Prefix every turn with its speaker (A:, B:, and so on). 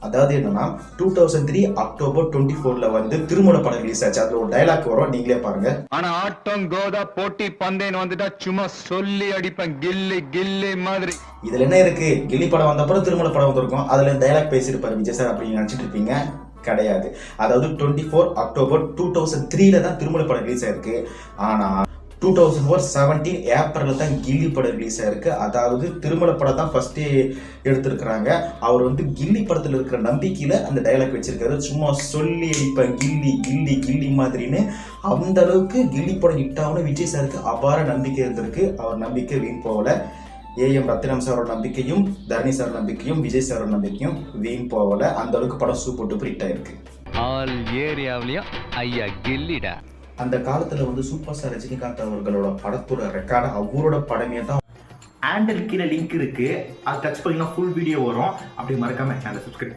A: அதாவது என்னன்னா 2003 அக்டோபர் 24ல வந்து திருமண படம் ரிலீஸ் ஆச்சு. அதுல ஒரு டைலாக் வரும், நீங்களே பாருங்க.
B: ஆனா ஆட்டம் கோதா போட்டி பந்தேன்னு வந்துட்டா சும்மா சொல்லி அடிப்பேன் கில்லி கில்லி மாதிரி.
A: இதுல என்ன இருக்கு, கில்லி படம் வந்தப்பறம் திருமண படம் வந்திருக்கும், அதுல டைலாக் பேசியிருப்பாரு விஜய் சார் அப்படின்னு நினைச்சிட்டு இருப்பீங்க. கிடையாது. அதாவது 24 அக்டோபர் 2003ல தான் திருமண படம் ரிலீஸ் ஆயிருக்கு. ஆனா 2004 17 ஏப்ரல்ல தான் கில்லி படம் ரிலீஸ் ஆயிருக்கு. அதாவது திருமண படம் தான் ஃபர்ஸ்ட் எடுத்திருக்கிறாங்க. அவர் வந்து கில்லி படத்துல இருக்கிற நம்பிக்கையில அந்த டைலாக் வச்சிருக்காரு, சும்மா சொல்லி அடிப்பேன் கில்லி கில்லி கில்லி மாதிரின்னு. அந்த அளவுக்கு கில்லி படம் ஹிட் ஆகணும் விஜய் சாருக்கு அபார நம்பிக்கை இருந்திருக்கு. அவர் நம்பிக்கை வீண் போகல. ஏஎம் ரத்தினம் சாரோட நம்பிக்கையும், தரணி சாரோட நம்பிக்கையும், விஜய் சாரோட நம்பிக்கையும் வீண் போகல. அந்த அளவுக்கு படம் சூப்பர் டூப்பர் ஹிட் ஆயிருக்கு.
B: ஆல் ஏரியாவிலயும் ஐயா கில்லிடா.
A: அந்த காலத்துல வந்து சூப்பர் ஸ்டார் ரஜினிகாந்த் அவர்களோட படத்தோட ரெக்கார்டு அவரோட படமே தான். ஹேண்டில் கீழே லிங்க் இருக்கு, அது டச் பண்ணீங்கன்னா ஃபுல் வீடியோ வரும். அப்படி மறக்காம சேனல் சப்ஸ்கிரைப்